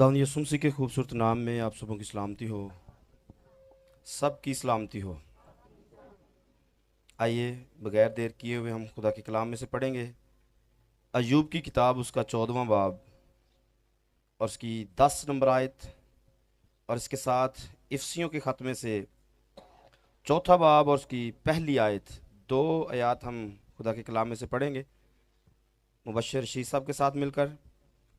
खुदावंद यीशु मसीह के खूबसूरत नाम में आप सबों की सलामती हो, सबकी सलामती हो। आइए बगैर देर किए हुए हम खुदा के कलाम में से पढ़ेंगे। अय्यूब की किताब उसका 14वां बाब और उसकी 10 नंबर आयत, और इसके साथ इफ्सियों के ख़त में से चौथा बाब और उसकी पहली आयत, 2 आयत हम खुदा के कलाम में से पढ़ेंगे मुबश्शिर रशीद साहब के साथ मिलकर।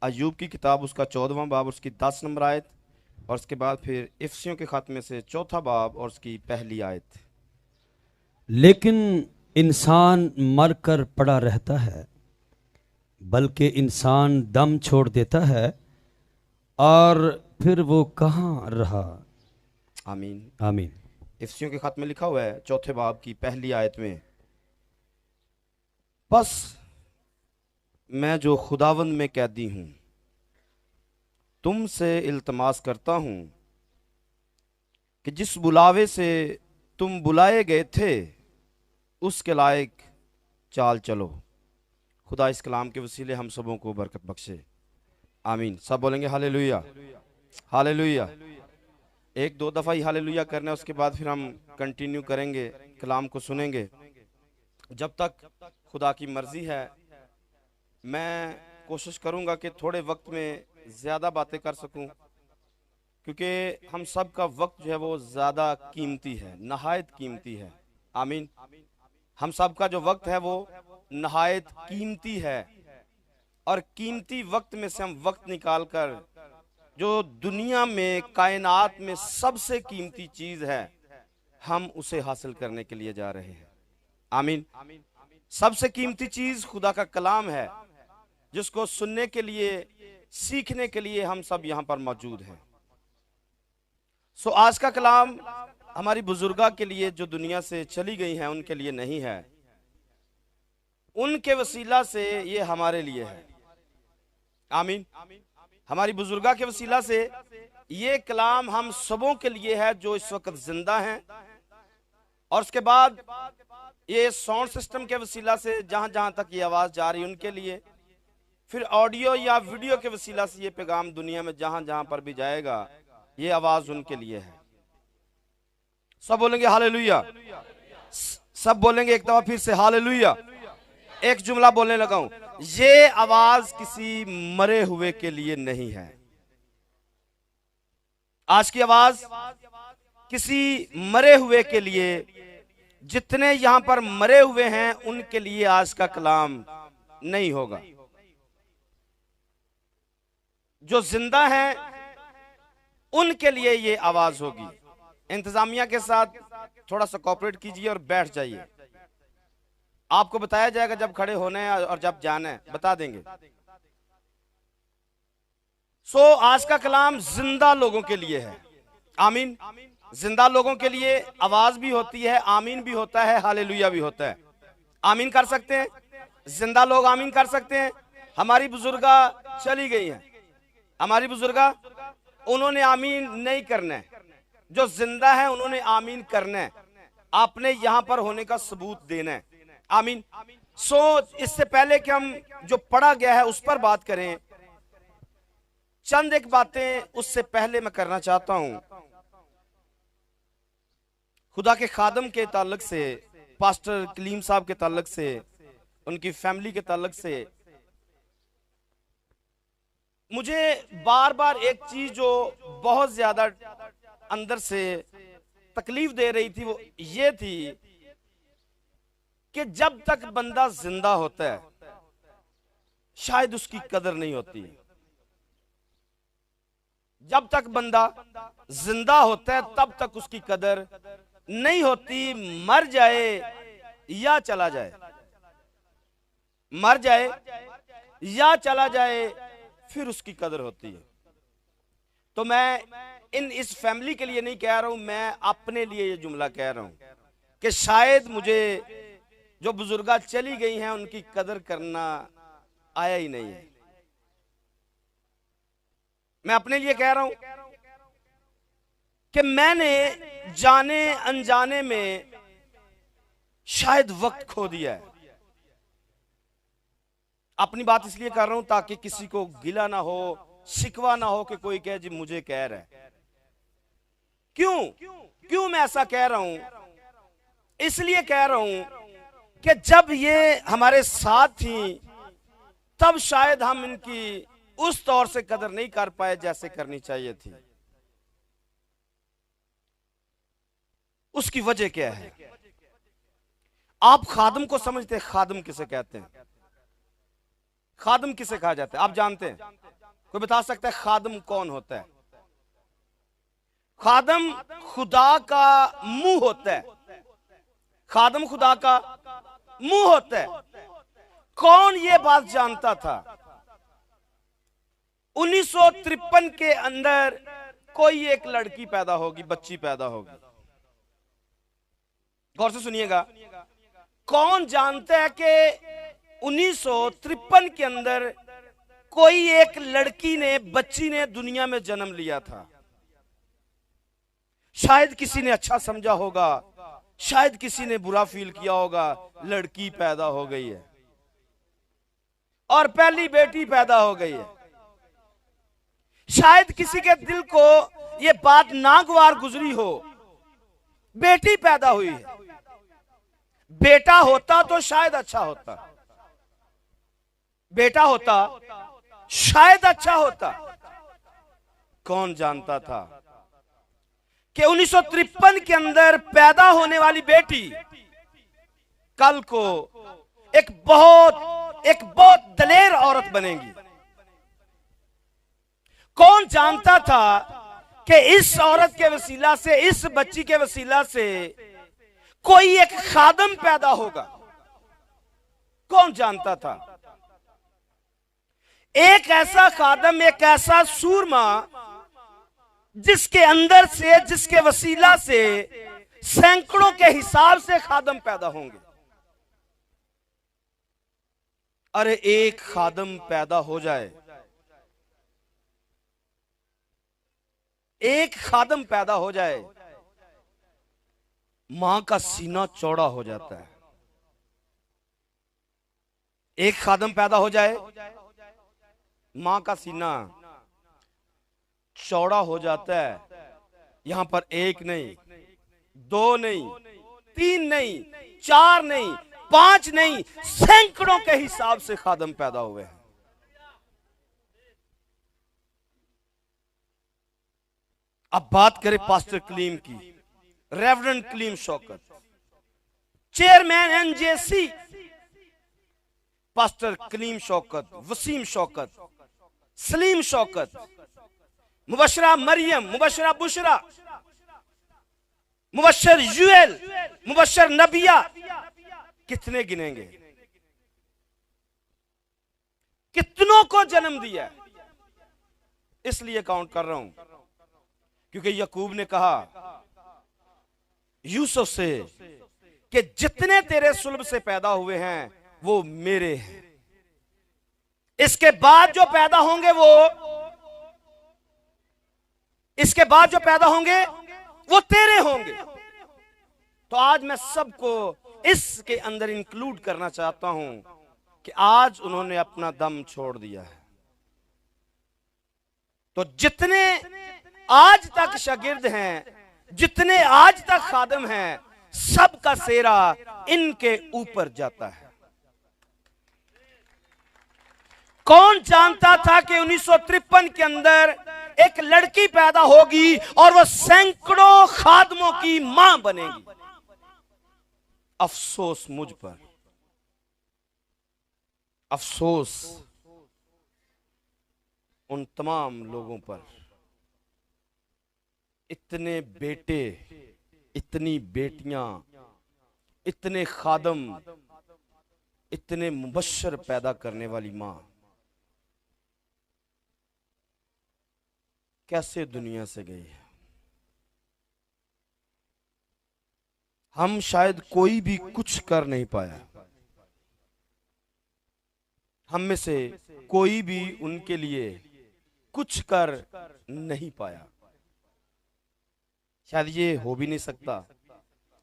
अय्यूब की किताब उसका 14वां बाब उसकी 10 नंबर आयत, और उसके बाद फिर इफ्सियों के ख़त में से चौथा बाब और उसकी पहली आयत। लेकिन इंसान मरकर पड़ा रहता है, बल्कि इंसान दम छोड़ देता है और फिर वो कहाँ रहा। आमीन। आमीन। इफ्सियों के ख़त में लिखा हुआ है चौथे बाब की पहली आयत में, बस मैं जो खुदावंद में कैदी हूँ तुमसे इल्तमास करता हूँ कि जिस बुलावे से तुम बुलाए गए थे उसके लायक चाल चलो। खुदा इस कलाम के वसीले हम सबों को बरकत बख्शे। आमीन। सब बोलेंगे हालेलुया, हालेलुया। एक दो दफ़ा ही हालेलुया करना है, उसके बाद फिर हम कंटिन्यू करेंगे, कलाम को सुनेंगे जब तक खुदा की मर्जी है। मैं कोशिश करूंगा कि थोड़े वक्त में ज़्यादा बातें कर सकूं, क्योंकि हम सब का वक्त जो है वो ज़्यादा कीमती है, नहायत कीमती है। आमीन। हम सब का जो वक्त है वो नहायत कीमती है, और कीमती वक्त में से हम वक्त निकाल कर जो दुनिया में कायनात में सबसे कीमती चीज़ है हम उसे हासिल करने के लिए जा रहे हैं। आमीन। सबसे कीमती चीज़ खुदा का कलाम है, जिसको सुनने के लिए, सीखने के लिए हम सब यहाँ पर मौजूद हैं। सो आज का कलाम हमारी बुजुर्गा के लिए जो दुनिया से चली गई हैं उनके लिए नहीं है, उनके वसीला से ये हमारे लिए है। आमीन। हमारी बुजुर्गा के वसीला से ये कलाम हम सबों के लिए है जो इस वक्त जिंदा हैं, और उसके बाद ये साउंड सिस्टम के वसीला से जहां जहां तक ये आवाज़ जा रही है उनके लिए, फिर ऑडियो या वीडियो के वसीला से ये पैगाम दुनिया में जहां जहां पर भी जाएगा ये आवाज़ उनके लिए है। सब बोलेंगे हालेलुया, सब बोलेंगे एक दफा फिर से हालेलुया। एक जुमला बोलने लगा हूं, ये आवाज किसी मरे हुए के लिए नहीं है। आज की आवाज किसी मरे हुए के लिए, जितने यहां पर मरे हुए हैं उनके लिए आज का कलाम नहीं होगा। जो जिंदा हैं उनके लिए ये आवाज होगी। इंतजामिया के साथ थोड़ा सा कोऑपरेट कीजिए और बैठ जाइए। आपको बताया जाएगा जब खड़े होने हैं और जब जाना है, बता देंगे। सो आज का कलाम जिंदा लोगों के लिए है। आमीन। जिंदा लोगों के लिए आवाज भी होती है, आमीन भी होता है, हालेलुया भी होता है। आमीन कर सकते हैं जिंदा लोग, आमीन कर सकते हैं। हमारी बुजुर्गा चली गई हैं, हमारी बुजुर्गा, उन्होंने आमीन नहीं करना है। जो जिंदा है उन्होंने आमीन करना है, आपने यहां पर होने का सबूत देना है। आमीन। सो इससे पहले कि हम जो पढ़ा गया है उस पर बात करें, चंद एक बातें उससे पहले मैं करना चाहता हूं। खुदा के खादम के ताल्लुक से, पास्टर कलीम साहब के ताल्लुक से, उनकी फैमिली के ताल्लुक से मुझे बार बार एक चीज जो बहुत ज्यादा अंदर से तकलीफ दे रही थी वो ये थी कि जब तक बंदा जिंदा होता है शायद उसकी कदर नहीं होती। जब तक बंदा जिंदा होता है तब तक उसकी कदर नहीं होती। मर जाए या चला जाए, मर जाए या चला जाए, फिर उसकी कदर होती है। तो मैं इस फैमिली के लिए नहीं कह रहा हूं, मैं अपने लिए ये जुमला कह रहा हूं कि शायद मुझे जो बुजुर्गा चली गई हैं उनकी कदर करना आया ही नहीं है। मैं अपने लिए कह रहा हूं कि मैंने जाने अनजाने में शायद वक्त खो दिया है। अपनी बात इसलिए कर रहा हूं ताकि किसी को गिला ना हो शिकवा ना हो कि कोई कहे जी मुझे कह रहा है। क्यों मैं ऐसा कह रहा हूं? इसलिए कह रहा हूं कि जब ये हमारे साथ थी तब शायद हम इनकी उस तौर से कदर नहीं कर पाए जैसे करनी चाहिए थी। उसकी वजह क्या है? आप खादम को समझते हैं? खादम किसे कहते हैं? खादम किसे कहा जाता है आप जानते हैं? कोई बता सकता है खादम कौन होता है? खादम खुदा का मुंह होता है। खादम खुदा का मुंह होता है। कौन ये बात जानता था? 1953 के अंदर कोई एक लड़की पैदा होगी, बच्ची पैदा होगी। गौर से सुनिएगा। कौन जानता है कि 1953 के अंदर कोई एक लड़की ने, बच्ची ने दुनिया में जन्म लिया था? शायद किसी ने अच्छा समझा होगा, शायद किसी ने बुरा फील किया होगा, लड़की पैदा हो गई है और पहली बेटी पैदा हो गई है। शायद किसी के दिल को यह बात नागवार गुजरी हो, बेटी पैदा हुई है। बेटा होता तो शायद अच्छा होता, बेटा होता शायद अच्छा होता। कौन जानता था कि 1953 के अंदर पैदा होने वाली बेटी कल को एक बहुत दलेर औरत बनेगी? कौन जानता था कि इस औरत के वसीला से, इस बच्ची के वसीला से कोई एक खादम पैदा होगा? कौन जानता था? एक ऐसा खादम, एक ऐसा सूरमा जिसके अंदर से, जिसके वसीला से सैकड़ों के हिसाब से खादम पैदा होंगे। अरे एक खादम पैदा हो जाए, एक खादम पैदा हो जाए, मां का सीना चौड़ा हो जाता है। एक खादम पैदा हो जाए, मां का सीना चौड़ा हो जाता है। यहां पर एक नहीं, दो नहीं, तीन नहीं, चार नहीं, पांच नहीं, सैकड़ों के हिसाब से खादम पैदा हुए हैं। अब बात करें पास्टर कलीम की, reverend Kaleem Shaukat, chairman NJC, pastor Kaleem Shaukat, Waseem Shaukat, Saleem Shaukat, Mubashra Maryam, Mubashra Bushra, Mubashar यूएल, मुबशर नबिया, कितने गिनेंगे? कितनों को जन्म दिया? इसलिए काउंट कर रहा हूं क्योंकि यकूब ने कहा यूसुफ से कि जितने तेरे सुल्ब से पैदा हुए हैं वो मेरे हैं। इसके बाद जो पैदा होंगे इसके बाद जो पैदा होंगे वो तेरे होंगे। तो आज मैं सबको इसके अंदर इंक्लूड करना चाहता हूं कि आज उन्होंने अपना दम छोड़ दिया है। तो जितने आज तक शागिर्द हैं, जितने आज तक खादम हैं, सबका सेरा इनके ऊपर जाता है। कौन जानता था कि 1953 के अंदर एक लड़की पैदा होगी और वह सैकड़ों खादमों की मां बनेगी? अफसोस मुझ पर, अफसोस उन तमाम लोगों पर। इतने बेटे, इतनी बेटियां, इतने खादम, इतने मुबश्शर पैदा करने वाली मां कैसे दुनिया से गई है? हम शायद कोई भी कुछ कर नहीं पाया, हम में से कोई भी उनके लिए कुछ कर नहीं पाया। शायद ये हो भी नहीं सकता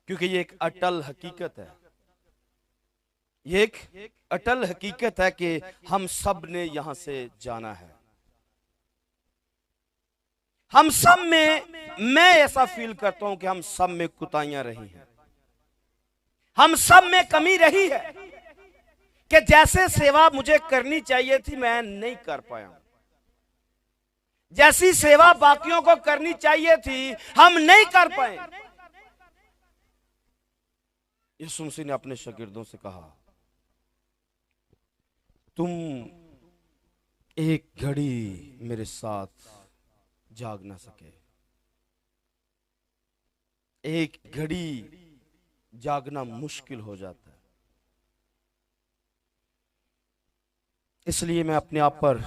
क्योंकि ये एक अटल हकीकत है। ये एक अटल हकीकत है कि हम सब ने यहां से जाना है। हम सब में, मैं ऐसा फील करता हूं कि हम सब में कुताहियां रही हैं, हम सब में कमी रही है कि जैसे सेवा मुझे करनी चाहिए थी मैं नहीं कर पाया, जैसी सेवा बाकियों को करनी चाहिए थी हम नहीं कर पाए। यीशु मसीह ने अपने शागिर्दों से कहा, तुम एक घड़ी मेरे साथ जाग ना सके, एक घड़ी जागना मुश्किल हो जाता है। इसलिए मैं अपने आप पर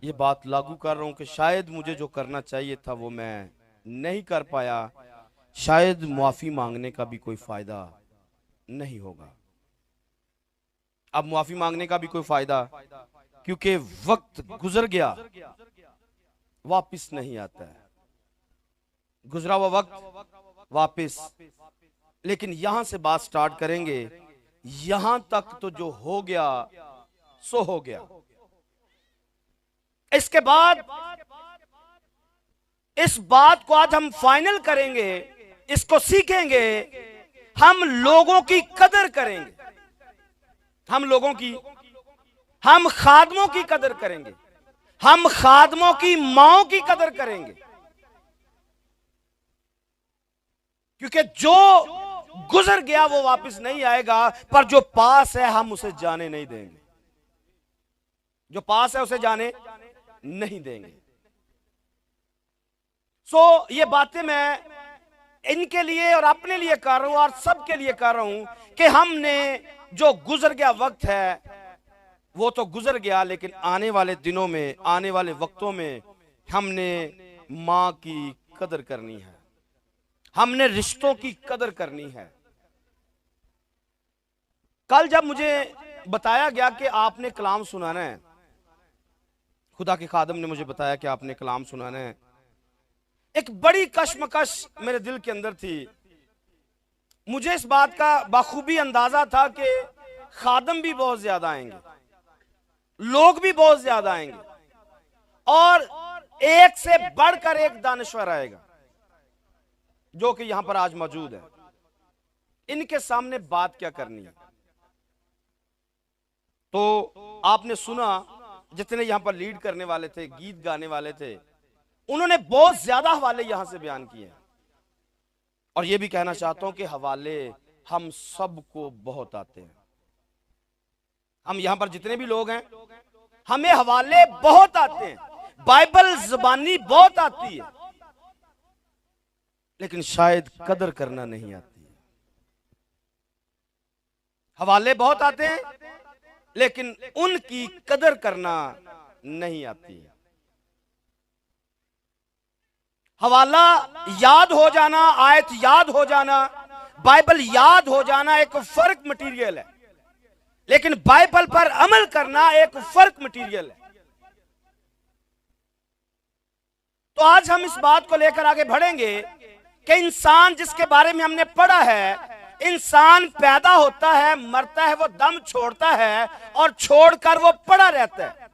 यह बात लागू कर रहा हूं कि शायद मुझे जो करना चाहिए था वो मैं नहीं कर पाया, शायद मुआफी मांगने का भी कोई फायदा नहीं होगा। अब मुआफी मांगने का भी कोई फायदा, क्योंकि वक्त गुजर गया, वापस नहीं आता है, गुजरा हुआ वक्त वापस। लेकिन यहां से बात स्टार्ट करेंगे, यहां तक तो जो हो गया सो हो गया। इसके बाद इस बात को आज हम फाइनल करेंगे, इसको सीखेंगे, हम लोगों की कदर करेंगे, हम लोगों की, हम खादमों की कदर करेंगे, हम खादमों की माओं की कदर करेंगे, क्योंकि जो गुजर गया वो वापस नहीं आएगा, पर जो पास है हम उसे जाने नहीं देंगे, जो पास है उसे जाने नहीं देंगे। ये बातें मैं इनके लिए और अपने लिए कर रहा हूं और सबके लिए कर रहा हूं कि हमने जो गुजर गया वक्त है वो तो गुजर गया, लेकिन आने वाले दिनों में, आने वाले वक्तों में हमने मां की कदर करनी है, हमने रिश्तों की कदर करनी है। कल जब मुझे बताया गया कि आपने कलाम सुनाना है, खुदा के खादम ने मुझे बताया कि आपने कलाम सुनाना है, एक बड़ी कश्मकश मेरे दिल के अंदर थी। मुझे इस बात का बखूबी अंदाजा था कि खादम भी बहुत ज्यादा आएंगे, लोग भी बहुत ज्यादा आएंगे, और एक से बढ़कर एक दानश्वर आएगा जो कि यहां पर आज मौजूद है। इनके सामने बात क्या करनी है? तो आपने सुना, जितने यहां पर लीड करने वाले थे, गीत गाने वाले थे, उन्होंने बहुत ज्यादा हवाले यहां से बयान किए, और यह भी कहना चाहता हूं कि हवाले हम सबको बहुत आते हैं। हम यहां पर जितने भी लोग हैं, हमें हवाले बहुत आते हैं, बाइबल जुबानी बहुत आती है, लेकिन शायद कदर करना नहीं आती है। हवाले बहुत आते हैं लेकिन उनकी कदर करना नहीं आती है। हवाला याद हो जाना, आयत याद हो जाना, बाइबल याद हो जाना एक फर्क मटेरियल है, लेकिन बाइबल पर अमल करना एक फर्क मटेरियल है। तो आज हम इस बात को लेकर आगे बढ़ेंगे कि इंसान जिसके बारे में हमने पढ़ा है, इंसान पैदा होता है, मरता है, वो दम छोड़ता है और छोड़कर वो पड़ा रहता है।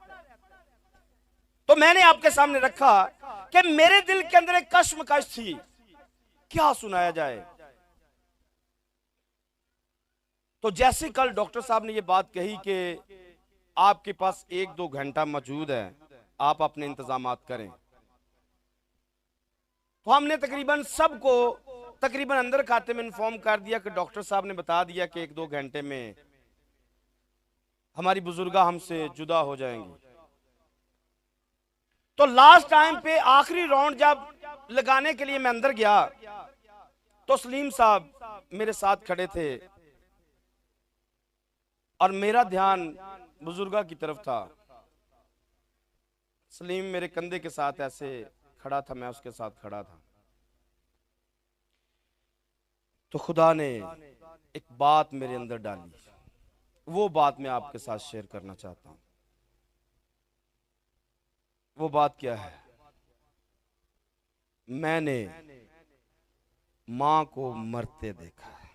तो मैंने आपके सामने रखा कि मेरे दिल के अंदर एक कश्मकश थी, क्या सुनाया जाए। तो जैसे कल डॉक्टर साहब ने ये बात कही कि आपके पास 1-2 घंटा मौजूद है, आप अपने इंतजामात करें, तो हमने तकरीबन सबको तकरीबन अंदर खाते में इन्फॉर्म कर दिया कि डॉक्टर साहब ने बता दिया कि 1-2 घंटे में हमारी बुजुर्गा हमसे जुदा हो जाएंगी। तो लास्ट टाइम पे आखिरी राउंड जब लगाने के लिए मैं अंदर गया तो सलीम साहब मेरे साथ खड़े थे और मेरा ध्यान बुजुर्गा की तरफ था। सलीम मेरे कंधे के साथ ऐसे खड़ा था, मैं उसके साथ खड़ा था। तो खुदा ने एक बात मेरे अंदर डाली, वो बात मैं आपके साथ शेयर करना चाहता हूं। वो बात क्या है? मैंने मां को मरते देखा है।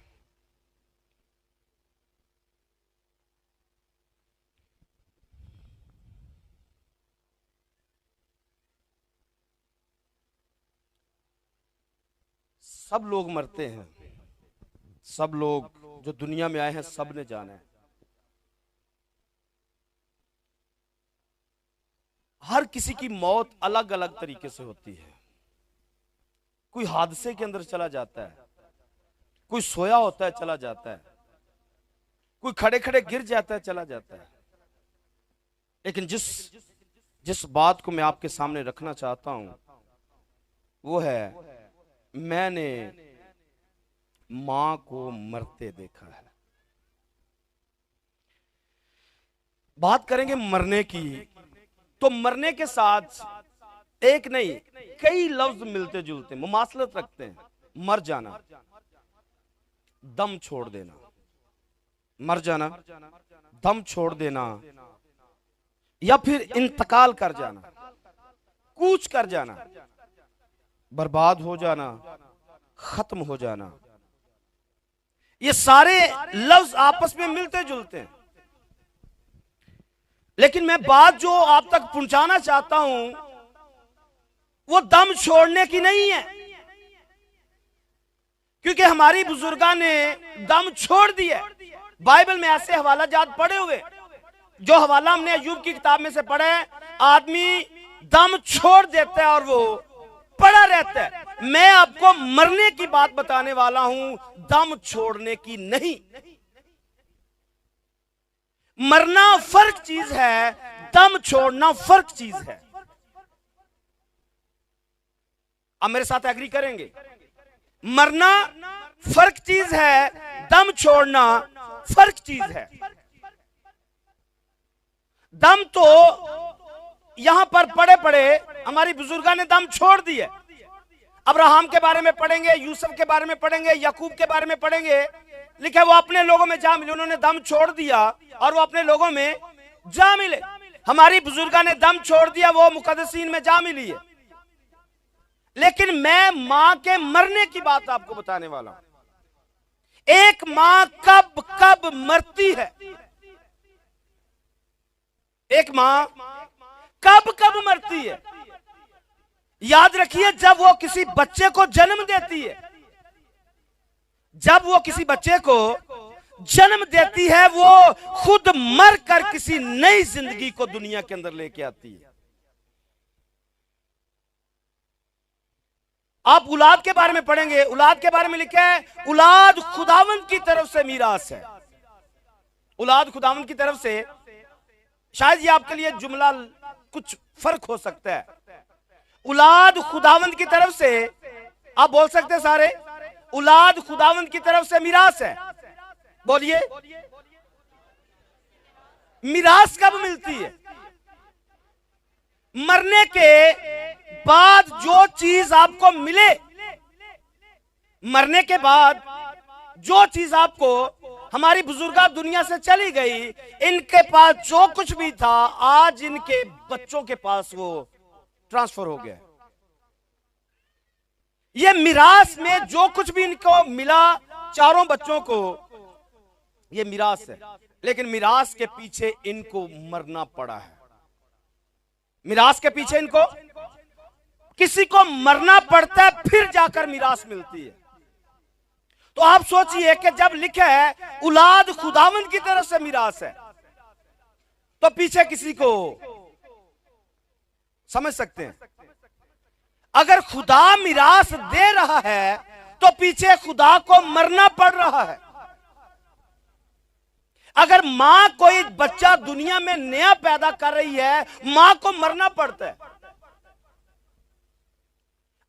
सब लोग मरते हैं, सब लोग जो दुनिया में आए हैं सब ने जाना है। हर किसी की मौत अलग अलग तरीके से होती है। कोई हादसे के अंदर चला जाता है, कोई सोया होता है चला जाता है, कोई खड़े खड़े गिर जाता है चला जाता है। लेकिन जिस बात को मैं आपके सामने रखना चाहता हूं वो है, मैंने मां को मरते देखा है। बात करेंगे मरने की, तो मरने के साथ एक नहीं कई लफ्ज मिलते जुलते मुमासलत रखते हैं। मर जाना, दम छोड़ देना, मर जाना, दम छोड़ देना, या फिर इंतकाल कर जाना, कूच कर जाना, बर्बाद हो जाना, खत्म हो जाना। ये सारे लफ्ज आपस में मिलते जुलते हैं। लेकिन मैं बात जो आप तक पहुंचाना चाहता हूं वो दम छोड़ने की नहीं है, क्योंकि हमारी बुजुर्गा ने दम छोड़ दिया। बाइबल में ऐसे हवाला जात पड़े हुए, जो हवाला हमने अय्यूब की किताब में से पढ़े, आदमी दम छोड़ देता है और वो पड़ा रहता है। मैं आपको मरने की बात बताने वाला हूं, दम छोड़ने की नहीं। मरना फर्क चीज है, दम छोड़ना फर्क चीज है। अब मेरे साथ एग्री करेंगे? मरना फर्क चीज है, दम छोड़ना फर्क चीज है। दम तो यहां पर पड़े पड़े हमारी बुजुर्गा ने दम छोड़ दिए। अब्राहम के बारे में पढ़ेंगे, यूसुफ के बारे में पढ़ेंगे, याकूब के बारे में पढ़ेंगे। लिखा वो अपने लोगों में जा मिले, उन्होंने दम छोड़ दिया और वो अपने लोगों में जा मिले। हमारी बुजुर्गा ने दम छोड़ दिया, वो मुकद्दसीन में जा मिली है। लेकिन मैं मां के मरने की बात आपको बताने वाला हूं। एक मां कब कब मरती है, एक मां कब कब मरती है। याद रखिए, जब वो किसी बच्चे को जन्म देती है, जब वो किसी बच्चे को जन्म देती है, वो खुद मर कर किसी नई जिंदगी को दुनिया के अंदर लेके आती है। आप औलाद के बारे में पढ़ेंगे, औलाद के बारे में लिखा है, औलाद खुदावंद की तरफ से मीरास है। औलाद खुदावंद की तरफ से, शायद ये आपके लिए जुमला कुछ फर्क हो सकता है। औलाद खुदावंद की तरफ से, आप बोल सकते हैं सारे, औलाद खुदावंद की तरफ से मीरास है। बोलिए, मीरास कब मिलती है? मरने के बाद जो चीज आपको मिले, मरने के बाद जो चीज आपको, हमारी बुजुर्गा दुनिया से चली गई, इनके पास जो कुछ भी था आज इनके बच्चों के पास वो ट्रांसफर हो गया। ये मिरास में जो कुछ भी इनको मिला, चारों बच्चों को, ये मिरास है। लेकिन मिरास के पीछे इनको मरना पड़ा है। मिरास के पीछे इनको, किसी को मरना पड़ता है फिर जाकर मिरास मिलती है। तो आप सोचिए कि जब लिखा है औलाद खुदावंद की तरफ से मिरास है, तो पीछे किसी को समझ सकते हैं। अगर खुदा मिरास दे रहा है तो पीछे खुदा को मरना पड़ रहा है। अगर मां कोई बच्चा दुनिया में नया पैदा कर रही है, मां को मरना पड़ता है।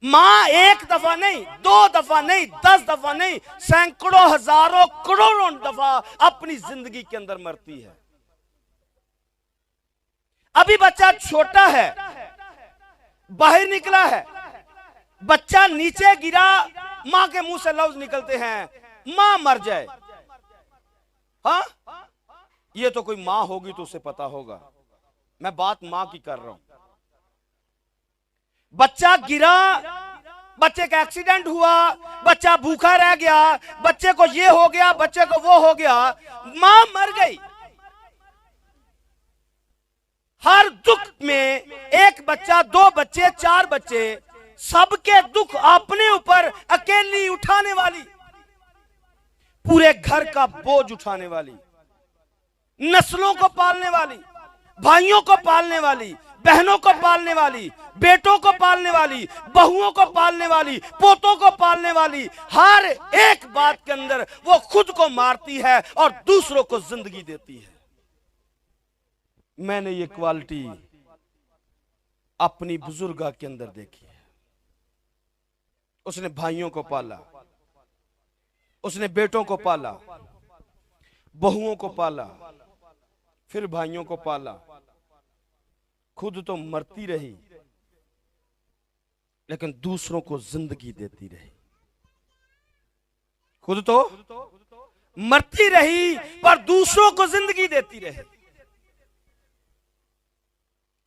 मां एक दफा नहीं, दो दफा नहीं, 10 दफा नहीं, सैकड़ों, हजारों, करोड़ों दफा अपनी जिंदगी के अंदर मरती है। अभी बच्चा छोटा है, बाहर निकला है, बच्चा नीचे गिरा, मां के मुंह से लफ्ज निकलते हैं, मां मर जाए। हाँ, ये तो कोई मां होगी तो उसे पता होगा। मैं बात मां की कर रहा हूं। बच्चा गिरा, बच्चे का एक्सीडेंट हुआ, बच्चा भूखा रह गया, बच्चे को ये हो गया, बच्चे को वो हो गया, मां मर गई। हर दुख में एक बच्चा, 2 बच्चे, 4 बच्चे सबके दुख अपने ऊपर अकेली उठाने वाली, पूरे घर का बोझ उठाने वाली, नस्लों को पालने वाली, भाइयों को पालने वाली, बहनों को पालने वाली, बेटों को पालने वाली, बहुओं को पालने वाली, पोतों को पालने वाली, हर एक बात के अंदर वो खुद को मारती है और दूसरों को जिंदगी देती है। मैंने ये क्वालिटी अपनी बुजुर्गा के अंदर देखी है। उसने भाइयों को पाला, उसने बेटों को पाला, बहुओं को पाला, फिर भाइयों को पाला। खुद तो मरती रही लेकिन दूसरों को जिंदगी देती रही। खुद तो मरती रही पर दूसरों को जिंदगी देती रही।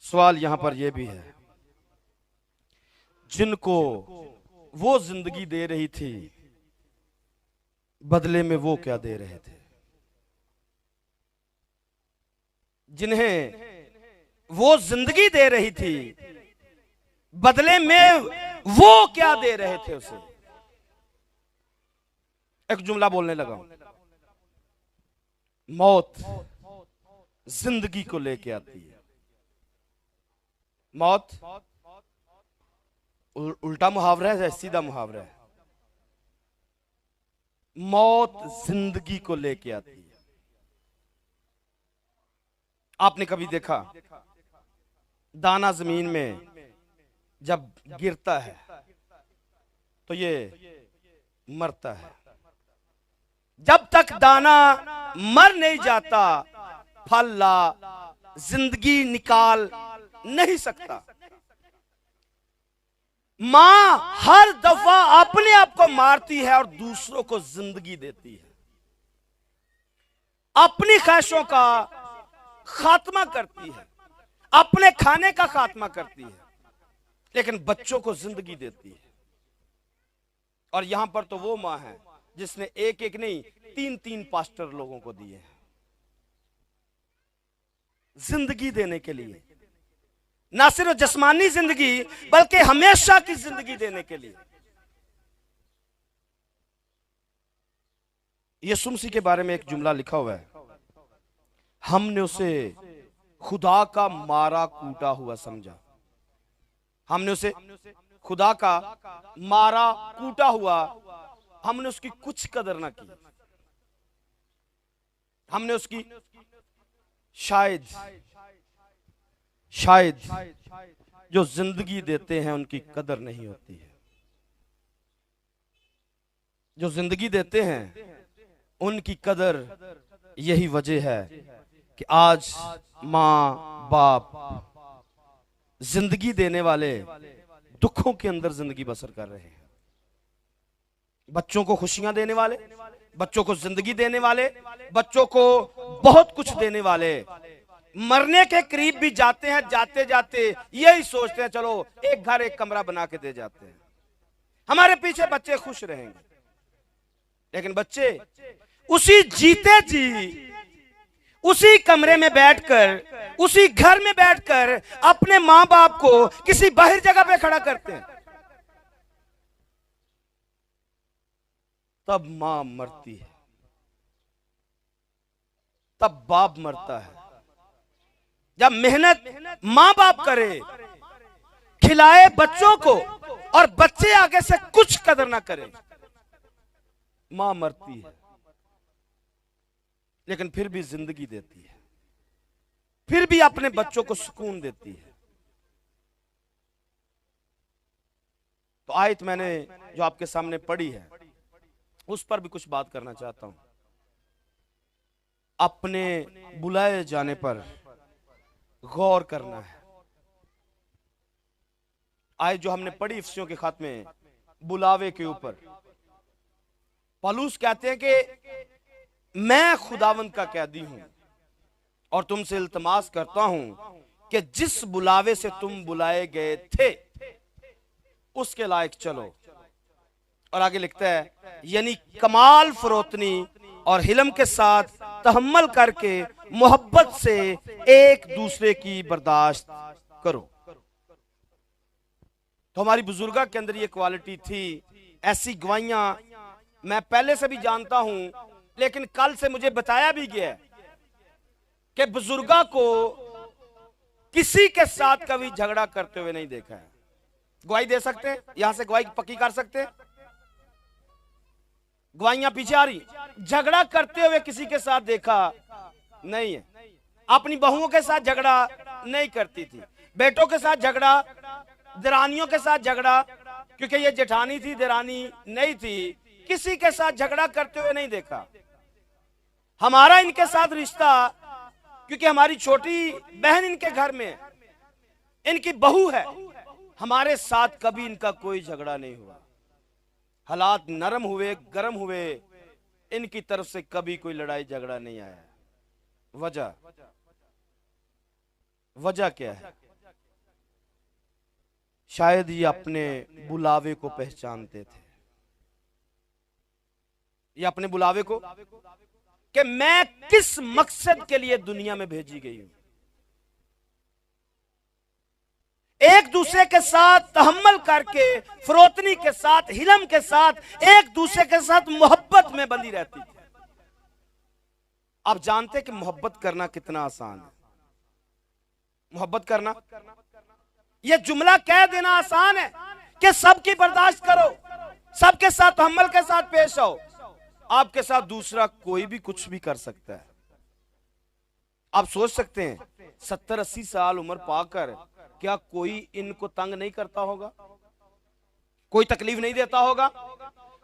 सवाल यहां पर यह भी है, जिनको वो जिंदगी दे रही थी, बदले में वो क्या दे रहे थे? जिन्हें वो जिंदगी दे रही थी, बदले में वो क्या दे रहे थे उसे? एक जुमला बोलने लगा, मौत जिंदगी को लेके आती है। मौत उल्टा मुहावरा है, सीधा मुहावरा है। मौत जिंदगी को लेके आती है। आपने कभी देखा दाना जमीन में जब गिरता है तो ये मरता है। जब तक दाना मर नहीं जाता, फल ला जिंदगी निकाल नहीं सकता। मां हर दफा अपने आप को मारती है और दूसरों को जिंदगी देती है। अपनी ख्वाहिशों का खात्मा करती है, अपने खाने का खात्मा करती है, लेकिन बच्चों को जिंदगी देती है। और यहां पर तो वो मां है जिसने एक एक नहीं 3-3 पास्टर लोगों को दिए हैं जिंदगी देने के लिए। ना सिर्फ जिस्मानी जिंदगी बल्कि हमेशा की जिंदगी देने के लिए। यीशु मसीह के बारे में एक जुमला लिखा हुआ है, हमने उसे खुदा का मारा कूटा हुआ समझा। हमने उसे खुदा का मारा कूटा हुआ, हमने उसकी कुछ कदर ना की। हमने उसकी शायद जो जिंदगी देते हैं उनकी कदर नहीं होती है। जो जिंदगी देते हैं उनकी कदर यही वजह है कि आज मां बाप जिंदगी देने वाले दुखों के अंदर जिंदगी बसर कर रहे हैं। बच्चों को खुशियां देने वाले, बच्चों को जिंदगी देने वाले, बच्चों को बहुत कुछ देने वाले मरने के करीब भी जाते हैं। जाते जाते यही सोचते हैं चलो एक घर एक कमरा बना के दे जाते हैं, हमारे पीछे बच्चे खुश रहेंगे। लेकिन बच्चे उसी जीते जी उसी कमरे में बैठकर, उसी घर में बैठकर अपने मां बाप को किसी बाहर जगह पे खड़ा करते हैं। तब मां मरती है, तब बाप मरता है। जब मेहनत मां बाप करे, खिलाए बच्चों को और बच्चे आगे से कुछ कदर ना करें, मां मरती है। लेकिन फिर भी जिंदगी देती है, फिर भी अपने बच्चों को सुकून देती है। तो आयत मैंने जो आपके सामने पढ़ी है उस पर भी कुछ बात करना चाहता हूं। अपने बुलाए जाने पर गौर करना है। आयत जो हमने पढ़ी इफिसियों के खत में बुलावे के ऊपर, पौलुस कहते हैं कि मैं खुदावंद का कैदी हूं और तुमसे इल्तमास करता हूं कि जिस बुलावे से तुम बुलाए गए थे उसके लायक चलो। और आगे लिखता है, यानी कमाल फरोतनी और हिलम के साथ तहम्मुल करके मोहब्बत से एक दूसरे की बर्दाश्त करो। तो हमारी बुजुर्गा के अंदर ये क्वालिटी थी। ऐसी गवाहियां मैं पहले से भी जानता हूं, लेकिन कल से मुझे बताया भी गया कि बुजुर्गा को किसी के साथ कभी झगड़ा करते हुए नहीं देखा है। गवाही दे सकते हैं, यहां से गवाही पक्की कर सकते हैं। गवाहियां पीछे आ रही। झगड़ा करते हुए किसी के साथ देखा नहीं है। अपनी बहुओं के साथ झगड़ा नहीं करती थी, बेटों के साथ झगड़ा, दरानियों के साथ झगड़ा, क्योंकि ये जेठानी थी, दरानी नहीं थी, किसी के साथ झगड़ा करते हुए नहीं देखा। हमारा इनके साथ रिश्ता, क्योंकि हमारी छोटी बहन इनके घर में, इनकी बहू है, हमारे साथ कभी इनका कोई झगड़ा नहीं हुआ। हालात नरम हुए, गर्म हुए, इनकी तरफ से कभी कोई लड़ाई झगड़ा नहीं आया। वजह क्या है? शायद ये अपने बुलावे को पहचानते थे। ये अपने बुलावे को, कि मैं किस मकसद के लिए दुनिया में भेजी गई हूं। एक दूसरे के साथ तहम्मुल करके, फरोतनी के साथ, हिलम के साथ, एक दूसरे के साथ मोहब्बत में बंधी रहती थी। आप जानते कि मोहब्बत करना कितना आसान है। मोहब्बत करना, यह जुमला कह देना आसान है कि सबकी बर्दाश्त करो, सबके साथ तहम्मुल के साथ पेश आओ। आपके साथ दूसरा कोई भी कुछ भी कर सकता है। आप सोच सकते हैं 70-80 साल उम्र पाकर क्या कोई इनको तंग नहीं करता होगा, कोई तकलीफ नहीं देता होगा,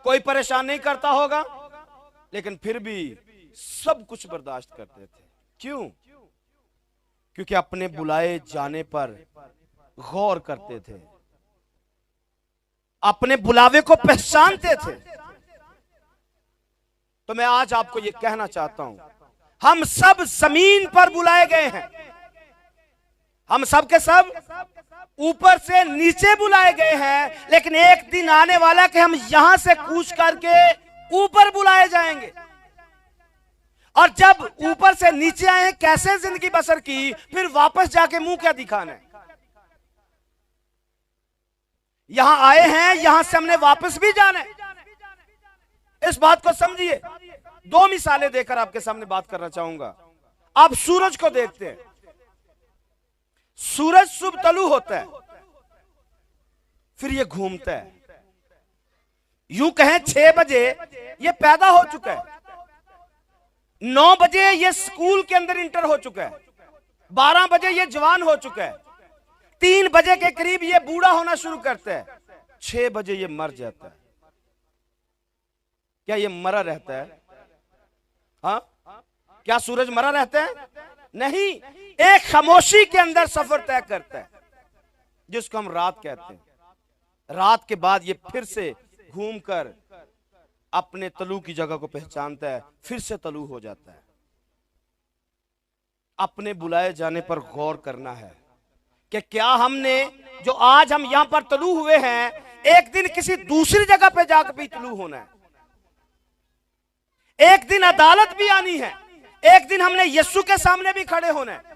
कोई परेशान नहीं करता होगा, लेकिन फिर भी सब कुछ बर्दाश्त करते थे। क्यों? क्योंकि अपने बुलाए जाने पर गौर करते थे, अपने बुलावे को पहचानते थे। तो मैं आज आपको यह कहना चाहता हूं, हम सब जमीन पर बुलाए गए हैं। हम सब के सब ऊपर से नीचे बुलाए गए हैं, लेकिन एक दिन आने वाला कि हम यहां से कूच करके ऊपर बुलाए जाएंगे। और जब ऊपर से नीचे आए, कैसे जिंदगी बसर की, फिर वापस जाके मुंह क्या दिखाना है। यहां आए हैं, यहां से हमने वापस भी जाना है। इस बात को समझिए। 2 मिसालें देकर आपके सामने बात करना चाहूंगा। आप सूरज को देखते हैं, सूरज सुबह तलु होता है, फिर ये घूमता है। यूं कहें 6 बजे ये पैदा हो चुका है, 9 बजे ये स्कूल के अंदर इंटर हो चुका है, 12 बजे ये जवान हो चुका है, 3 बजे के करीब ये बूढ़ा होना शुरू करता है, 6 बजे ये मर जाता है। क्या ये मरा रहता है? हाँ, क्या सूरज मरा रहता है? नहीं, एक खामोशी के अंदर सफर तय करता है, जिसको हम रात कहते हैं। रात के बाद ये फिर से घूमकर अपने तलु की जगह को पहचानता है, फिर से तलु हो जाता है। अपने बुलाए जाने पर गौर करना है कि क्या हमने, जो आज हम यहां पर तलु हुए हैं, एक दिन किसी दूसरी जगह पे जाकर भी तलु होना है। एक दिन अदालत भी आनी है, एक दिन हमने यीशु के सामने भी खड़े होना है,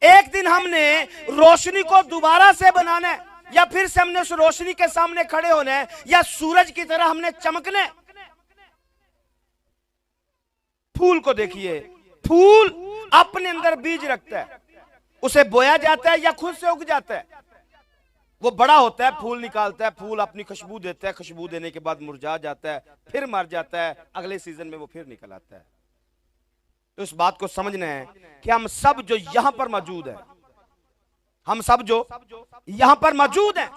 एक दिन हमने रोशनी को दोबारा से बनाना है, या फिर से हमने उस रोशनी के सामने खड़े होना है, या सूरज की तरह हमने चमकना है। फूल को देखिए, फूल अपने अंदर बीज रखता है, उसे बोया जाता है या खुद से उग जाता है। वो बड़ा होता है, फूल निकालता है, फूल अपनी खुशबू देता है, खुशबू देने के बाद मुरझा जाता है, फिर मर जाता है, अगले सीजन में वो फिर निकल आता है। तो इस बात को समझना है कि हम सब जो यहां पर मौजूद है, हम सब जो यहां पर मौजूद हैं,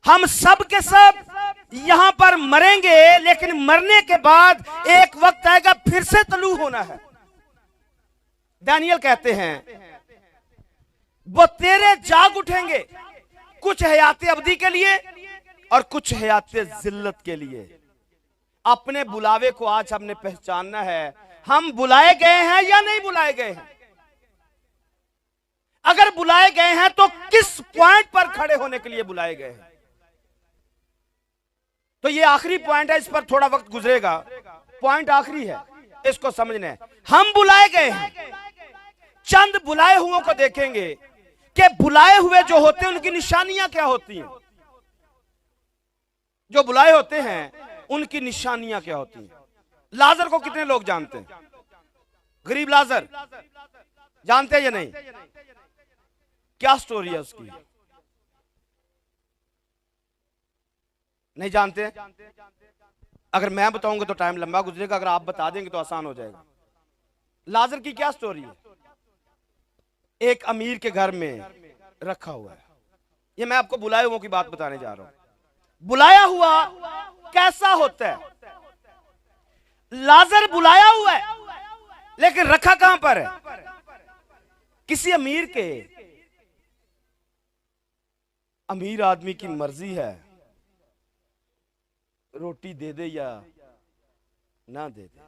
हम सब के सब यहां पर मरेंगे, लेकिन मरने के बाद एक वक्त आएगा फिर से तलू होना है। दानियल कहते हैं वो तेरे जाग उठेंगे, कुछ हयात अब्दी के लिए और कुछ हयात जिल्लत के लिए। अपने बुलावे को आज हमने पहचानना है, हम बुलाए गए हैं या नहीं बुलाए गए हैं। अगर बुलाए गए हैं तो किस पॉइंट पर खड़े होने के लिए बुलाए गए हैं। तो ये आखिरी पॉइंट है, इस पर थोड़ा वक्त गुजरेगा, पॉइंट आखिरी है, इसको समझना है। हम बुलाए गए हैं, चंद बुलाए हुओं को देखेंगे कि बुलाए हुए जो होते हैं उनकी निशानियां क्या होती हैं। जो बुलाए होते हैं उनकी निशानियां क्या होती हैं। लाजर को कितने लोग जानते हैं? गरीब लाजर जानते हैं या नहीं? क्या स्टोरी है उसकी? नहीं जानते हैं? अगर मैं बताऊंगा तो टाइम लंबा गुजरेगा, अगर आप बता देंगे तो आसान हो जाएगा। लाजर की क्या स्टोरी है? एक अमीर के घर में रखा हुआ है। ये मैं आपको बुलाए हुओं की बात बताने जा रहा हूं। बुलाया हुआ कैसा होता है? लाजर बुलाया हुआ है लेकिन रखा कहां पर है? किसी अमीर आदमी की मर्जी है रोटी दे दे या ना दे दे।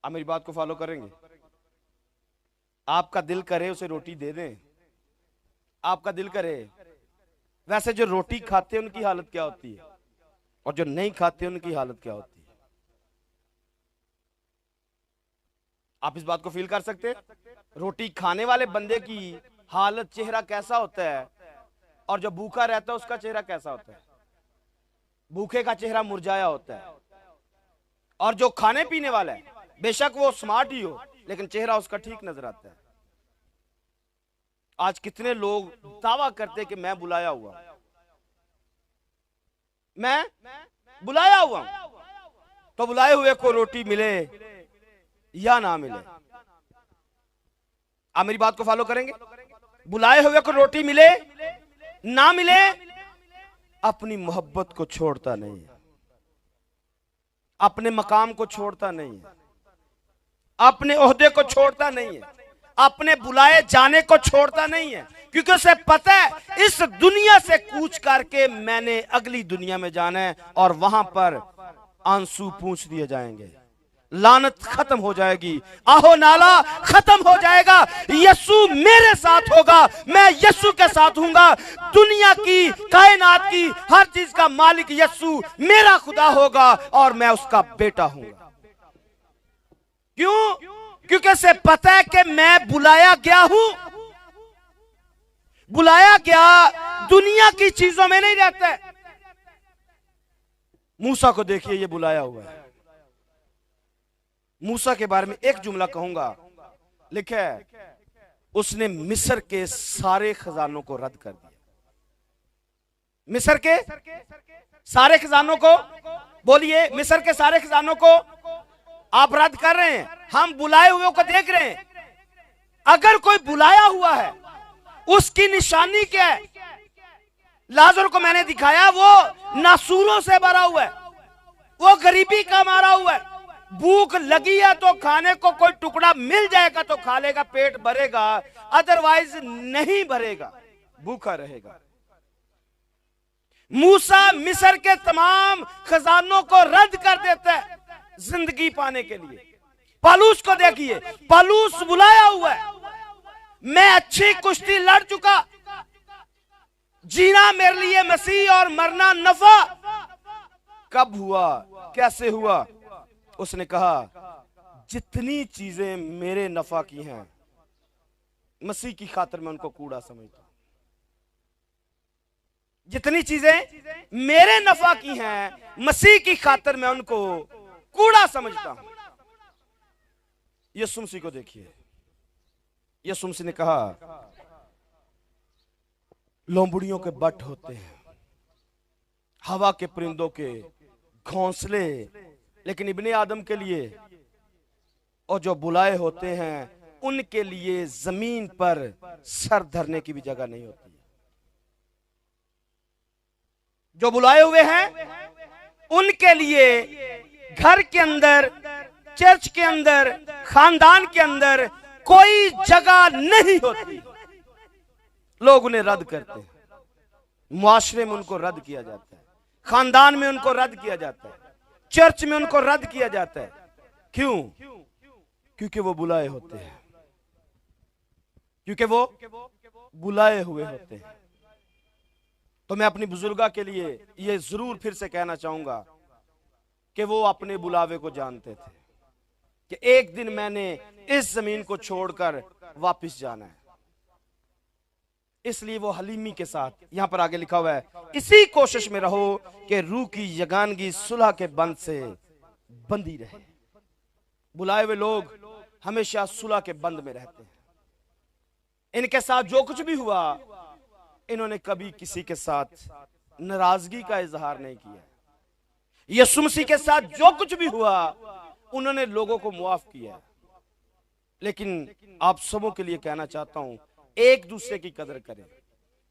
आप मेरी बात को फॉलो करेंगे? आपका दिल करे उसे रोटी दे दें, आपका दिल करे। वैसे जो रोटी खाते हैं उनकी हालत क्या होती है और जो नहीं खाते उनकी हालत क्या होती है? आप इस बात को फील कर सकते हैं? रोटी खाने वाले बंदे की हालत, चेहरा कैसा होता है और जो भूखा रहता है उसका चेहरा कैसा होता है? भूखे का चेहरा मुरझाया होता है और जो खाने पीने वाला है बेशक वो स्मार्ट ही हो लेकिन चेहरा उसका ठीक नजर आता है। आज कितने लोग दावा करते कि मैं बुलाया हुआ, मैं बुलाया हुआ। तो बुलाए हुए को रोटी मिले या ना मिले, आप मेरी बात को फॉलो करेंगे? बुलाए हुए को रोटी मिले ना मिले, अपनी मोहब्बत को छोड़ता नहीं है, अपने मकाम को छोड़ता नहीं है, अपने ओहदे को छोड़ता नहीं है, अपने बुलाए जाने को छोड़ता नहीं है, क्योंकि उसे पता है इस दुनिया से कूच करके मैंने अगली दुनिया में जाना है और वहां पर आंसू पूंछ दिए जाएंगे, लानत खत्म हो जाएगी, आहो नाला खत्म हो जाएगा। यीशु मेरे साथ होगा, मैं यीशु के साथ हूंगा। दुनिया की, कायनात की हर चीज का मालिक यीशु मेरा खुदा होगा और मैं उसका बेटा हूंगा। क्यों? क्योंकि उसे पता है कि मैं बुलाया गया हूं। बुलाया गया दुनिया की चीजों में नहीं रहता है। मूसा को देखिए, ये बुलाया हुआ है। मूसा के बारे में एक जुमला कहूंगा, लिखा है उसने मिस्र के सारे खजानों को रद्द कर दिया। मिस्र के सारे खजानों को, बोलिए, मिस्र के सारे खजानों को आप रद्द कर रहे हैं। हम बुलाए हुए को देख रहे हैं। अगर कोई बुलाया हुआ है उसकी निशानी क्या है? लाजर को मैंने दिखाया, वो नासूरों से भरा हुआ है, वो गरीबी का मारा हुआ है। भूख लगी है तो खाने को कोई टुकड़ा मिल जाएगा तो खा लेगा, पेट भरेगा, अदरवाइज नहीं भरेगा, भूखा रहेगा। मूसा मिस्र के तमाम खजानों को रद्द कर देता है जिंदगी पाने के लिए। पलूस को देखिए, पलूस बुलाया हुआ है, मैं अच्छी कुश्ती लड़ चुका, जीना मेरे लिए मसीह और मरना नफा। कब हुआ, कैसे हुआ? उसने कहा जितनी चीजें मेरे नफा की हैं मसीह की खातिर मैं उनको कूड़ा समझता हूं। जितनी चीजें मेरे नफा की हैं मसीह की खातिर मैं उनको कूड़ा समझता हूं। यीशु मसीह को देखिए, यीशु मसीह ने कहा लोमड़ियों के बट होते हैं, हवा के परिंदों के घोंसले, लेकिन इब्ने आदम के लिए और जो बुलाए होते हैं उनके लिए जमीन पर सर धरने की भी जगह नहीं होती। जो बुलाए हुए हैं उनके लिए घर के अंदर, चर्च के अंदर, खानदान के अंदर कोई जगह नहीं होती। लोग उन्हें रद्द करते हैं, मुआशरे में उनको रद्द किया जाता है, खानदान में उनको रद्द किया जाता है, चर्च में उनको रद्द किया जाता है। क्यों? क्योंकि वो बुलाए होते हैं, क्योंकि वो बुलाए हुए होते हैं। तो मैं अपनी बुजुर्गा के लिए ये जरूर फिर से कहना चाहूंगा कि वो अपने बुलावे को जानते थे। कि एक दिन मैंने इस जमीन को छोड़कर वापस जाना है। इसलिए वो हलीमी के साथ, यहां पर आगे लिखा हुआ है, इसी कोशिश में रहो कि रूह की यगानगी सुलह के बंध से बंधी रहे। बुलाए हुए लोग हमेशा सुलह के बंध में रहते हैं। इनके साथ जो कुछ भी हुआ, इन्होंने कभी किसी के साथ नाराजगी का इजहार नहीं किया। यीशु मसीह के साथ जो कुछ भी हुआ, उन्होंने लोगों को मुआफ किया। लेकिन आप सबों के लिए कहना चाहता हूं, एक दूसरे की कदर करें,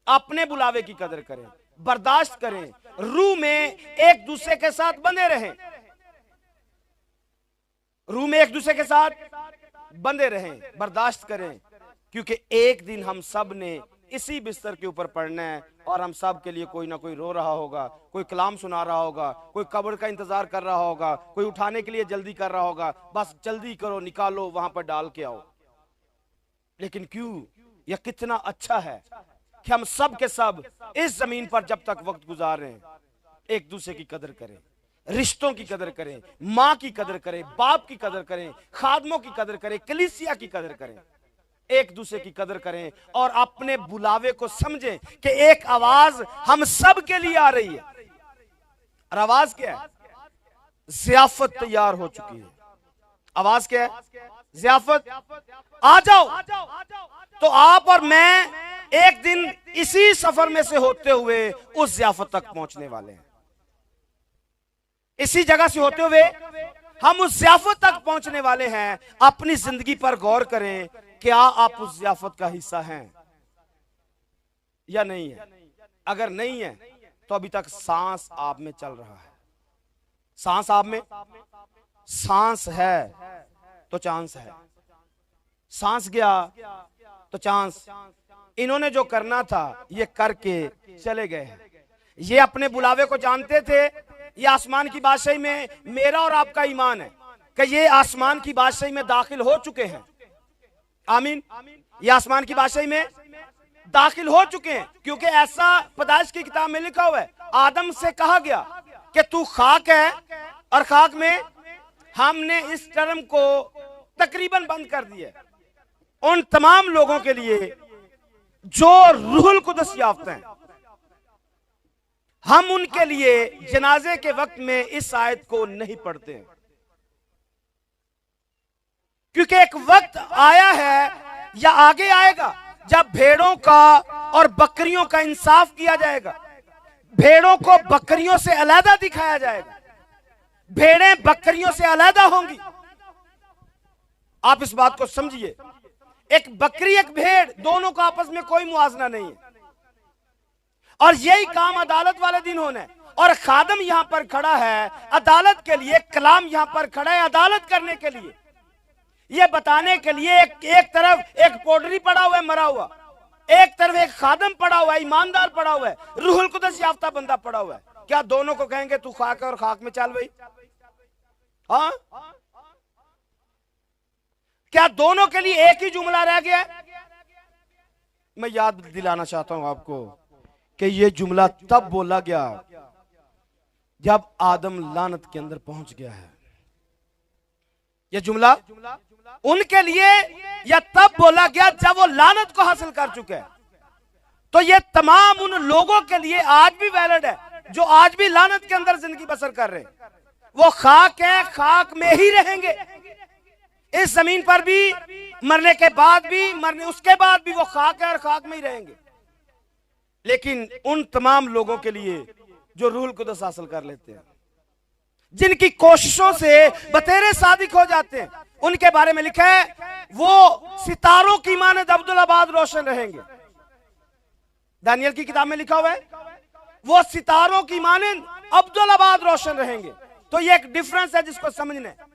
अपने बुलावे की कदर करें, बर्दाश्त करें, रूह में एक दूसरे के साथ बंधे रहें, रूह में एक दूसरे के साथ बंधे रहें, बर्दाश्त करें, क्योंकि एक दिन हम सब ने इसी बिस्तर के ऊपर पड़ना है और हम सब के लिए कोई ना कोई रो रहा होगा, कोई कलाम सुना रहा होगा, कोई कब्र का इंतजार कर रहा होगा, कोई उठाने के लिए जल्दी कर रहा होगा, बस जल्दी करो, निकालो, वहां पर डाल के आओ। लेकिन क्यों, यह कितना अच्छा है कि हम सब के सब इस जमीन पर जब तक वक्त गुजार रहे हैं, एक दूसरे की कदर करें, रिश्तों की कदर करें, माँ की कदर करें, बाप की कदर करें, खादमों की कदर करें, कलीसिया की कदर करें, एक दूसरे की कदर करें और अपने बुलावे को समझें कि एक आवाज हम सब के लिए आ रही है। और आवाज क्या है? ज़ियाफत तैयार हो चुकी है। आवाज क्या है? ज़ियाफत, आ जाओ। तो आप और मैं एक दिन इसी सफर में से होते हुए उस ज़ियाफत तक पहुंचने वाले हैं। इसी जगह से होते हुए हम उस ज़ियाफत तक पहुंचने वाले हैं। अपनी जिंदगी पर गौर करें, क्या आप उस ज़ियाफत का हिस्सा हैं या नहीं है? अगर नहीं है तो अभी तक सांस आप में चल रहा है। सांस आप में, सांस है तो चांस है, सांस गया तो चांस। इन्होंने जो करना था ये करके चले गए हैं। ये अपने बुलावे को जानते थे। ये आसमान की बादशाही में मेरा और आपका ईमान है कि ये आसमान की बादशाही में दाखिल हो चुके हैं। आमीन। ये आसमान की बादशाही में दाखिल हो चुके हैं, क्योंकि ऐसा पैदाइश की किताब में लिखा हुआ है, आदम से कहा गया कि तू खाक है और खाक में। हमने इस टर्म को तकरीबन बंद कर दिया उन तमाम लोगों के लिए जो रूहुल कुदस याफ्ता हैं। हम उनके लिए जनाजे के वक्त में इस आयत को नहीं पढ़ते हैं, क्योंकि एक वक्त आया है या आगे आएगा जब भेड़ों का और बकरियों का इंसाफ किया जाएगा। भेड़ों को बकरियों से अलग दिखाया जाएगा, भेड़ें बकरियों से अलग होंगी। आप इस बात को समझिए, एक बकरी एक भेड़, दोनों का आपस में कोई मुआवजा नहीं है। और यही काम अदालत वाले दिन होना है। और खादम यहां पर खड़ा है अदालत के लिए, कलाम यहां पर खड़ा है अदालत करने के लिए, ये बताने के लिए एक तरफ एक पोडरी पड़ा हुआ है मरा हुआ, एक तरफ एक खादम पड़ा हुआ है, ईमानदार पड़ा हुआ है, रूहुल कुदस याफ्ता बंदा पड़ा हुआ है। क्या दोनों को कहेंगे तू खाक है और खाक में चल भाई? हाँ, क्या दोनों के लिए एक ही जुमला रह गया? मैं याद दिलाना चाहता हूं आपको कि यह जुमला तब बोला गया जब आदम लानत के अंदर पहुंच गया है। यह जुमला उनके लिए या तब बोला गया जब वो लानत को हासिल कर चुके हैं। तो ये तमाम उन लोगों के लिए आज भी वैलिड है जो आज भी लानत के अंदर जिंदगी बसर कर रहे हैं। वो खाक है, खाक में ही रहेंगे इस जमीन पर भी, मरने के बाद भी, मरने उसके बाद भी वो खाक है और खाक में ही रहेंगे। लेकिन उन तमाम लोगों के लिए जो रूहुल कुदस हासिल कर लेते हैं, जिनकी कोशिशों से बतेरे सादिक हो जाते हैं, उनके बारे में लिखा है वो सितारों की मानद अब्दुल-आबाद रोशन रहेंगे। दानियल की किताब में लिखा हुआ है वो सितारों की मानद अब्दुल-आबाद रोशन रहेंगे। तो ये एक डिफरेंस है जिसको समझना है।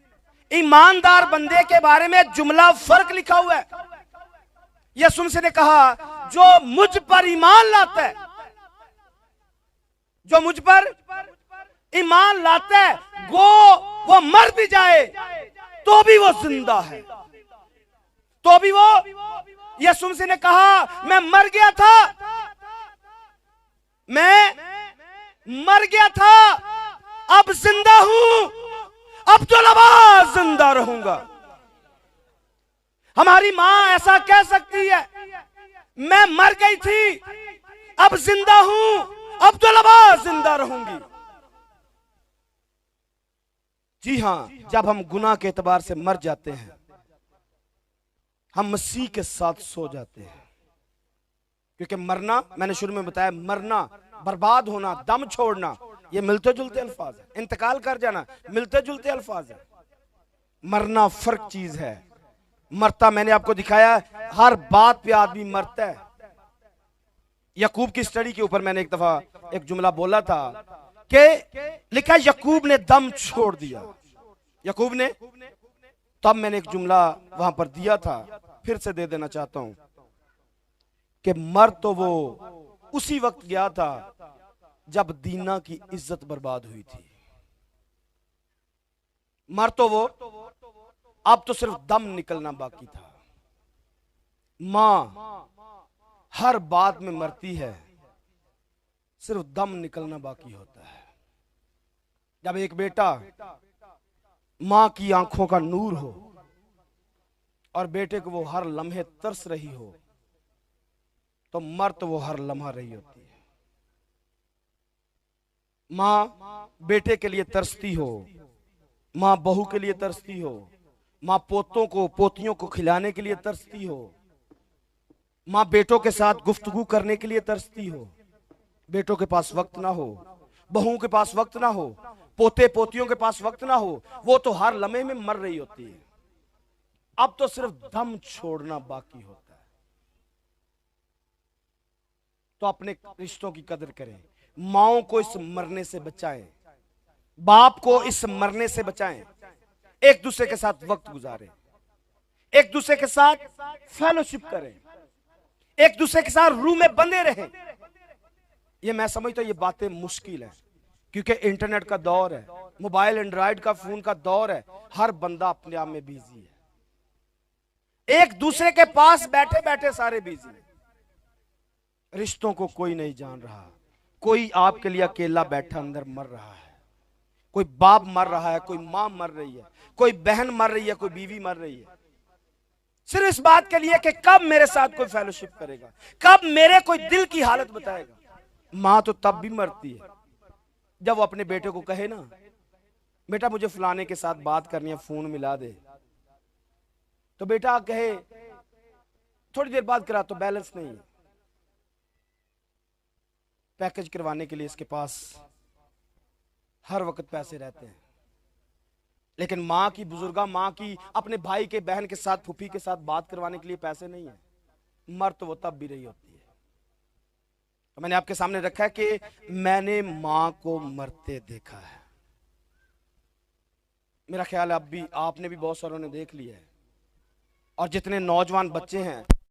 ईमानदार बंदे के बारे में जुमला फर्क लिखा हुआ है। यीशु मसीह ने कहा जो मुझ पर ईमान लाता है, जो मुझ पर ईमान लाता है वो मर भी जाए तो भी वो जिंदा है, तो भी वो। यीशु मसीह ने कहा मैं मर गया था, मैं मर गया था, अब जिंदा हूं, अब्दुल-आबाद जिंदा रहूंगा। हमारी मां ऐसा कह सकती है, मैं मर गई थी, अब जिंदा हूं, अब तो लबा जिंदा रहूंगी। जी हां, जब हम गुनाह के एतबार से मर जाते हैं, हम मसीह के साथ सो जाते हैं। क्योंकि मरना, मैंने शुरू में बताया, मरना, बर्बाद होना, दम छोड़ना, ये मिलते जुलते अल्फाज है। इंतकाल कर जाना मिलते जुलते अल्फाज है। मरना फर्क चीज है। मरता, मैंने आपको दिखाया, हर बात पे आदमी मरता है। यकूब की स्टडी के ऊपर मैंने एक दफा एक जुमला बोला था कि लिखा यकूब ने दम छोड़ दिया। यकूब ने, तब मैंने एक जुमला वहां पर दिया था, फिर से दे देना चाहता हूं कि मर तो वो उसी वक्त गया था जब दीना की इज्जत बर्बाद हुई थी। मर तो वो, अब तो सिर्फ दम निकलना बाकी था। मां हर बात में मरती है, सिर्फ दम निकलना बाकी होता है। जब एक बेटा मां की आंखों का नूर हो और बेटे को वो हर लम्हे तरस रही हो, तो मर तो वो हर लम्हा रही होती है। मां बेटे के लिए तरसती हो, मां बहू के लिए तरसती हो, मां पोतों को पोतियों को खिलाने के लिए तरसती हो, मां बेटों के साथ गुफ्तगू करने के लिए तरसती हो। बेटों के पास वक्त ना हो, बहुओं के पास वक्त ना हो, पोते पोतियों के पास वक्त ना हो, वो तो हर लम्हे में मर रही होती है। अब तो सिर्फ दम छोड़ना बाकी होता है। तो अपने रिश्तों की कदर करें, माओं को इस मरने से बचाएं, बाप को इस मरने से बचाएं, एक दूसरे के साथ वक्त गुजारें, एक दूसरे के साथ फेलोशिप करें, एक दूसरे के साथ रूह में बंधे रहें। ये मैं समझता हूं ये बातें मुश्किल है, क्योंकि इंटरनेट का दौर है, मोबाइल एंड्रॉइड का फोन का दौर है, हर बंदा अपने आप में बिजी है, एक दूसरे के पास बैठे बैठे सारे बिजी हैं। रिश्तों को कोई नहीं जान रहा, कोई आपके लिए अकेला बैठा अंदर मर रहा है। कोई बाप मर रहा है, कोई मां मर रही है, कोई बहन मर रही है, कोई बीवी मर रही है, सिर्फ इस बात के लिए कि कब मेरे साथ कोई फेलोशिप करेगा, कब मेरे कोई दिल की हालत बताएगा। मां तो तब भी मरती है जब वो अपने बेटे को कहे ना, बेटा मुझे फलाने के साथ बात करनी है, फोन मिला दे, तो बेटा कहे थोड़ी देर बाद करा, तो बैलेंस नहीं है, पैकेज करवाने के लिए इसके पास हर वक्त पैसे रहते हैं। लेकिन मां की, बुजुर्गा मां की अपने भाई के, बहन के साथ, फूफी के साथ बात करवाने के लिए पैसे नहीं है। मर तो वो तब भी रही होती है। तो मैंने आपके सामने रखा है कि मैंने मां को मरते देखा है। मेरा ख्याल है अब भी आपने भी, बहुत सारों ने देख लिया है। और जितने नौजवान बच्चे हैं